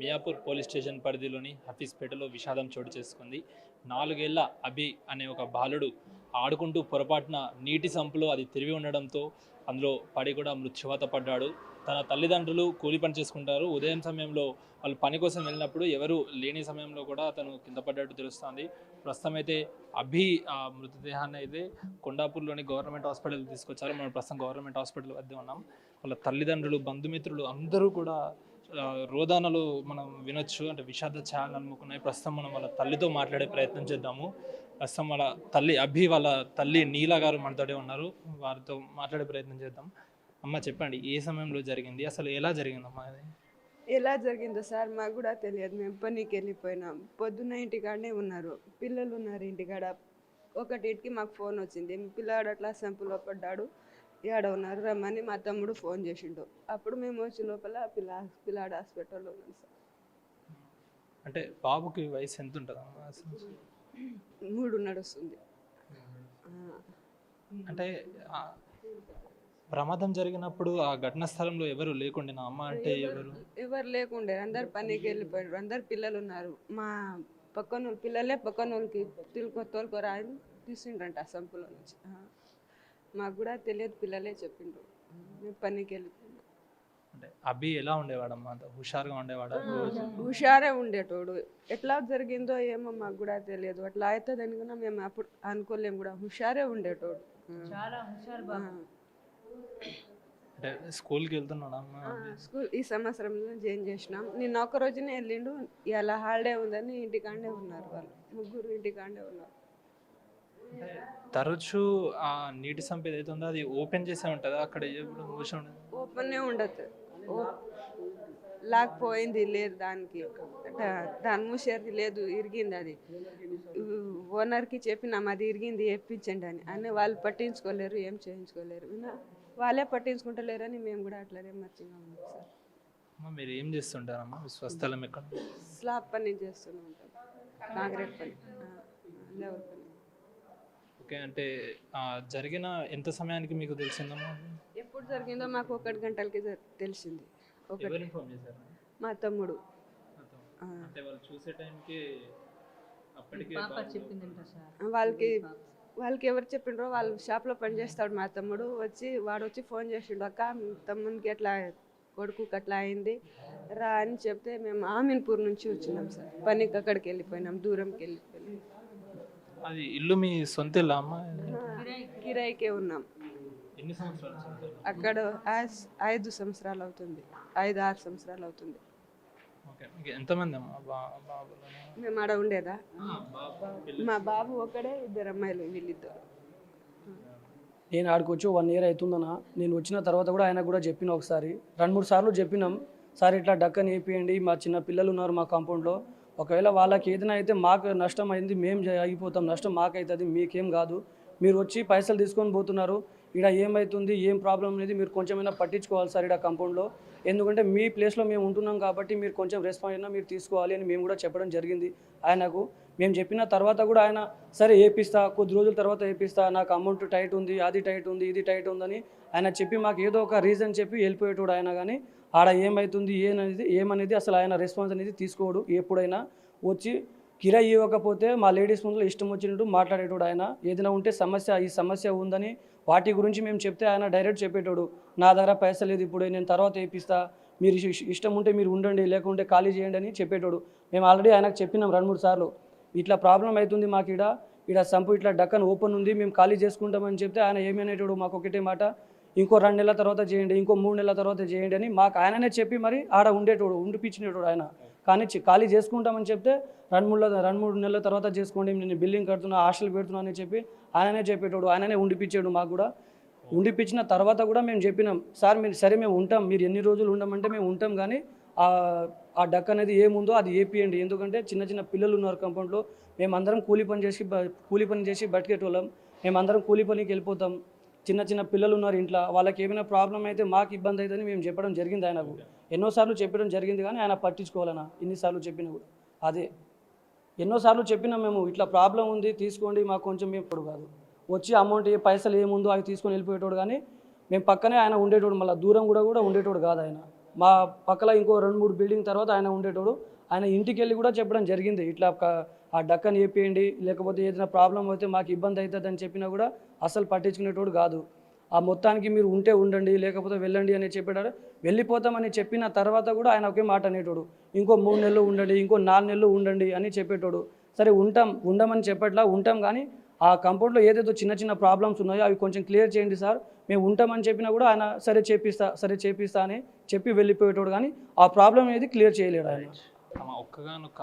Miyapur police station పరిధిలోని హఫీజ్పేటలో విషాదం చోటు చేసుకుంది. 4 ఏళ్ల అభి అనే ఒక బాలుడు ఆడుకుంటూ పొరపాటున నీటి సంపులో అది తిరిగి ఉండడంతో అందులో పడి కూడా మృత్యువాత పడ్డాడు. తన తల్లిదండ్రులు కూలి పని చేసుకుంటారు. ఉదయం సమయంలో వాళ్ళు పని కోసం వెళ్ళినప్పుడు ఎవరు లేని సమయంలో కూడా అతను కింద పడ్డట్టు తెలుస్తుంది. ప్రస్తుతం అయితే అభి మృతదేహాన్ని అయితే కొండాపూర్లోని గవర్నమెంట్ హాస్పిటల్కి తీసుకొచ్చారు. మనం ప్రస్తుతం గవర్నమెంట్ హాస్పిటల్ వద్ద ఉన్నాం. వాళ్ళ తల్లిదండ్రులు, బంధుమిత్రులు అందరూ కూడా రోదనలు మనం వినొచ్చు. అంటే విషాద ఛాయలు అలుముకున్నాయి. ప్రస్తుతం మనం వాళ్ళ తల్లితో మాట్లాడే ప్రయత్నం చేద్దాము. ప్రస్తుతం వాళ్ళ తల్లి అభి వాళ్ళ తల్లి నీలా గారు మనతోనే ఉన్నారు. వారితో మాట్లాడే ప్రయత్నం చేద్దాం. అమ్మ చెప్పండి, ఏ సమయంలో జరిగింది, అసలు ఎలా జరిగిందమ్మా అది? ఎలా జరిగిందో సార్ మాకు కూడా తెలియదు. మేము పనికి వెళ్ళిపోయినాం. పొద్దున్న ఇంటికాడనే ఉన్నారు, పిల్లలు ఉన్నారు ఇంటికాడ. 1కి మాకు ఫోన్ వచ్చింది, మీ పిల్లాడు అట్లా సంపులో పడ్డాడు, ఏడ ఉన్నారు రమ్మని మా తమ్ముడు ఫోన్ చేసిండు. అప్పుడు మేము వచ్చి లోపల పిల్లాడు హాస్పిటల్లో ఉన్నాం సార్. అంటే బాబుకి వయసు ఎంత ఉంటుందమ్మా? 3 నడుస్తుంది. అంటే ప్రమాదం జరిగినప్పుడు ఆ ఘటనా స్థలంలో ఎవరు లేకుండే? అమ్మ అంటే ఎవరు లేకుండే, అందరు పనికి వెళ్ళిపోయారు. అందరు పిల్లలు ఉన్నారు. మా పక్కన పిల్లలే పక్కన వాళ్ళకి తోలుకోరా అని తీసిండ్రంట ఆ సంపులో నుంచి. మాకు కూడా తెలియదు, పిల్లలే చెప్పిండ్రు. మేము పనికి వెళ్ళిపోయినాం. అంటే అభి ఎలా ఉండేవాడమ్మా? అంత హుషారుగా ఉండేవాడా? హుషారే ఉండేటోడు. ఎట్లా జరిగిందో ఏమో మాకు కూడా తెలియదు. అట్లా అవుతుంది అనుకున్నా మేము అప్పుడు అనుకోలేము కూడా. హుషారే ఉండేటోడు, చాలా హుషారు. అంటే స్కూల్కి వెళ్తున్నాడమ్మా? స్కూల్ ఈ సంవత్సరంలో జాయిన్ చేసినాం. నిన్న ఒక రోజునే వెళ్ళిండు. ఇలా హాలిడే ఉందని ఇంటికాడే ఉన్నారు. వాళ్ళు ముగ్గురు ఇంటికాడే ఉన్నారు. తరచూ ఆ నీటి సంప ఏదైతే ఉందో అది ఓపెన్ చేసే ఉంటుందా? అక్కడ ఓపెన్నే ఉండదు. లాక్ పోయింది లేదు, దాని మూసేది లేదు, ఇరిగింది. అది ఓనర్కి చెప్పినాం అది ఇరిగింది వేయించండి అని వాళ్ళు పట్టించుకోలేరు, ఏం చేయించుకోలేరు. వాళ్ళే పట్టించుకుంటలేరని మేము కూడా అట్లనే మర్చిగా ఉన్నాం సార్. మీరు ఏం చేస్తుంటారమ్మా? స్వస్థలం ఎక్కడ? స్లాబ్ పని చేస్తూనే ఉంటాం, కాంక్రీట్ పని, లెవెల్ పని. ఓకే. అంటే జరిగిన ఎంత సమయానికి మీకు తెలిసిందమ్మా? ఎప్పుడు జరిగిందో మాకు 1 గంటలకి తెలిసింది. మా తమ్ముడు. అంటే వాళ్ళు చూసే టైంకి వాళ్ళకి ఎవరు చెప్పిండ్రో, వాళ్ళు షాప్లో పని చేస్తాడు మా తమ్ముడు. వాడు వచ్చి ఫోన్ చేసిండు, అక్క తమ్మునికి ఎట్లా కొడుకుకి అట్లా అయింది రా అని చెప్తే మేము ఆమీన్పూర్ నుంచి వచ్చినాం సార్. పనికి అక్కడికి వెళ్ళిపోయినాం, దూరంకి వెళ్ళిపోయినాం. అది ఇల్లు మీ సొంత ఇల్లా అమ్మా? కిరాయికే ఉన్నాం. ఎన్ని సంవత్సరాలు? అక్కడ 5 సంవత్సరాలు అవుతుంది, 5-6 సంవత్సరాలు అవుతుంది. ఎంతమంది అమ్మా బాబు? మేము ఆడ ఉండేదా, మా బాబు ఒకడే, 2 అమ్మాయిలు, వీళ్ళిద్దరు. నేను ఆడికి వచ్చి 1 ఇయర్ అవుతుందన్నా. నేను వచ్చిన తర్వాత కూడా ఆయన కూడా చెప్పిన ఒకసారి 2-3 సార్లు చెప్పినాం, సార్ ఇట్లా డక్కని వేపియండి, మా చిన్న పిల్లలు ఉన్నారు మా కాంపౌండ్లో, ఒకవేళ వాళ్ళకి ఏదైనా అయితే మాకు నష్టం అయింది, మేము ఆగిపోతాం, నష్టం మాకైతుంది, మీకేం కాదు, మీరు వచ్చి పైసలు తీసుకొని పోతున్నారు, ఇక్కడ ఏమవుతుంది ఏం ప్రాబ్లం అనేది మీరు కొంచెమైనా పట్టించుకోవాలి సార్ ఇక్కడ కాంపౌండ్లో, ఎందుకంటే మీ ప్లేస్లో మేము ఉంటున్నాం కాబట్టి మీరు కొంచెం రెస్పాన్స్ అయినా మీరు తీసుకోవాలి అని మేము కూడా చెప్పడం జరిగింది ఆయనకు. మేము చెప్పిన తర్వాత కూడా ఆయన సరే వేపిస్తా, కొద్ది రోజుల తర్వాత వేపిస్తా, నాకు అమౌంట్ టైట్ ఉంది, అది టైట్ ఉంది, ఇది టైట్ ఉందని ఆయన చెప్పి మాకు ఏదో ఒక రీజన్ చెప్పి వెళ్ళిపోయేటోడు ఆయన. కానీ ఆడ ఏమవుతుంది ఏమనేది అసలు ఆయన రెస్పాన్స్ అనేది తీసుకోడు. ఎప్పుడైనా వచ్చి కిరాయి ఇవ్వకపోతే మా లేడీస్ ముందు ఇష్టం వచ్చినట్టు మాట్లాడేటోడు ఆయన. ఏదైనా ఉంటే ఈ సమస్య ఉందని వాటి గురించి మేము చెప్తే ఆయన డైరెక్ట్ చెప్పేటోడు, నా దగ్గర పైసలు లేదు, ఇప్పుడు నేను తర్వాత వేపిస్తా, మీరు ఇష్టం ఉంటే మీరు ఉండండి, లేకుంటే ఖాళీ చేయండి అని చెప్పేటోడు. మేము ఆల్రెడీ ఆయనకు చెప్పినాం 2-3 సార్లు, ఇట్లా ప్రాబ్లం అవుతుంది మాకు, ఇక్కడ సంపు ఇట్లా డక్కన్ ఓపెన్ ఉంది, మేము ఖాళీ చేసుకుంటామని చెప్తే ఆయన ఏమనేటోడు మాకు ఒకటే మాట, ఇంకో 2 నెలల తర్వాత చేయండి, ఇంకో 3 నెలల తర్వాత చేయండి అని మాకు ఆయననే చెప్పి మరి ఆడ ఉండేటోడు, ఉండిపించినటోడు ఆయన. కానీ ఖాళీ చేసుకుంటామని చెప్తే 2-3 నెలల తర్వాత చేసుకోండి, నేను బిల్డింగ్ కడుతున్నా, హాస్టల్ పెడుతున్నా అని చెప్పి ఆయననే చెప్పేటోడు, ఆయననే ఉండిపించాడు. మాకు కూడా ఉండిపించిన తర్వాత కూడా మేము చెప్పినాం, సార్ మీరు సరే మేము ఉంటాం, మీరు ఎన్ని రోజులు ఉండమంటే మేము ఉంటాం, కానీ ఆ డక్ అనేది ఏముందో అది ఏపియండి, ఎందుకంటే చిన్న చిన్న పిల్లలు ఉన్నారు కాంపౌండ్లో, మేమందరం కూలి పని చేసి బతికేటోళ్ళం, మేమందరం కూలి పనికి వెళ్ళిపోతాం, చిన్న పిల్లలు ఉన్నారు ఇంట్లో, వాళ్ళకి ఏమైనా ప్రాబ్లం అయితే మాకు ఇబ్బంది అవుతుందని మేము చెప్పడం జరిగింది ఆయనకు. ఎన్నోసార్లు చెప్పడం జరిగింది కానీ ఆయన పట్టించుకోవాలన్నా, ఇన్నిసార్లు చెప్పినా కూడా అదే ఎన్నోసార్లు చెప్పినా మేము ఇట్లా ప్రాబ్లం ఉంది తీసుకోండి, మాకు కొంచెం ఇప్పుడు కాదు వచ్చి అమౌంట్ పైసలు ఏముందో అవి తీసుకొని వెళ్ళిపోయేటోడు. కానీ మేము పక్కనే ఆయన ఉండేటోడు, మళ్ళీ దూరం కూడా ఉండేటోడు కాదు ఆయన. మా పక్కల ఇంకో 2-3 బిల్డింగ్ తర్వాత ఆయన ఉండేటోడు. ఆయన ఇంటికి వెళ్ళి కూడా చెప్పడం జరిగింది, ఇట్లా ఆ డక్కని వేపియండి, లేకపోతే ఏదైనా ప్రాబ్లం అయితే మాకు ఇబ్బంది అవుతుంది అని చెప్పినా కూడా అసలు పట్టించుకునేటోడు కాదు. ఆ మొత్తానికి మీరు ఉంటే ఉండండి, లేకపోతే వెళ్ళండి అని చెప్పేటాడు. వెళ్ళిపోతామని చెప్పిన తర్వాత కూడా ఆయన ఒకే మాట అనేటోడు, ఇంకో 3 నెలలు ఉండండి, ఇంకో 4 నెలలు ఉండండి అని చెప్పేటోడు. సరే ఉండమని చెప్పట్లా, ఉంటాం, కానీ ఆ కంపౌండ్లో ఏదైతే చిన్న చిన్న ప్రాబ్లమ్స్ ఉన్నాయో అవి కొంచెం క్లియర్ చేయండి సార్, మేము ఉంటామని చెప్పినా కూడా ఆయన సరే చేపిస్తా అని చెప్పి వెళ్ళిపోయేటోడు. కానీ ఆ ప్రాబ్లం అనేది క్లియర్ చేయలేడు ఆయన. తమ ఒక్కగానొక్క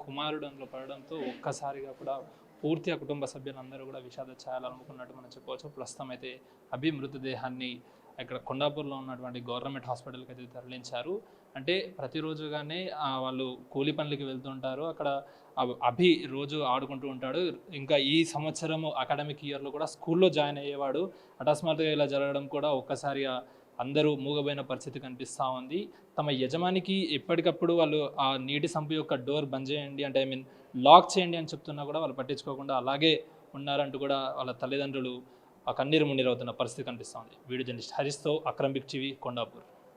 కుమారుడు అందులో పడడంతో ఒక్కసారిగా కూడా పూర్తిగా కుటుంబ సభ్యులందరూ కూడా విషాద ఛాయలనుకున్నట్టు మనం చెప్పవచ్చు. ప్రస్తుతం అయితే అభి మృతదేహాన్ని ఇక్కడ కొండాపూర్లో ఉన్నటువంటి గవర్నమెంట్ హాస్పిటల్కి అయితే తరలించారు. అంటే ప్రతిరోజుగానే వాళ్ళు కూలి పనులకి వెళ్తుంటారు. అక్కడ అభి రోజు ఆడుకుంటూ ఉంటాడు. ఇంకా ఈ సంవత్సరము అకాడమిక్ ఇయర్లో కూడా స్కూల్లో జాయిన్ అయ్యేవాడు. అకస్మాత్తుగా ఇలా జరగడం కూడా ఒక్కసారిగా అందరూ మూగబోయిన పరిస్థితి కనిపిస్తూ ఉంది. తమ యజమానికి ఎప్పటికప్పుడు వాళ్ళు ఆ నీటి సంపు యొక్క డోర్ బంద్ చేయండి అంటే లాక్ చేయండి అని చెప్తున్నా కూడా వాళ్ళు పట్టించుకోకుండా అలాగే ఉన్నారంటూ కూడా వాళ్ళ తల్లిదండ్రులు ఆ కన్నీరు మున్నీరవుతున్న పరిస్థితి కనిపిస్తూ ఉంది. వీడియో జర్నలిస్ట్ హరీష్తో అక్రమ్ బిగ్ టీవీ, కొండాపూర్.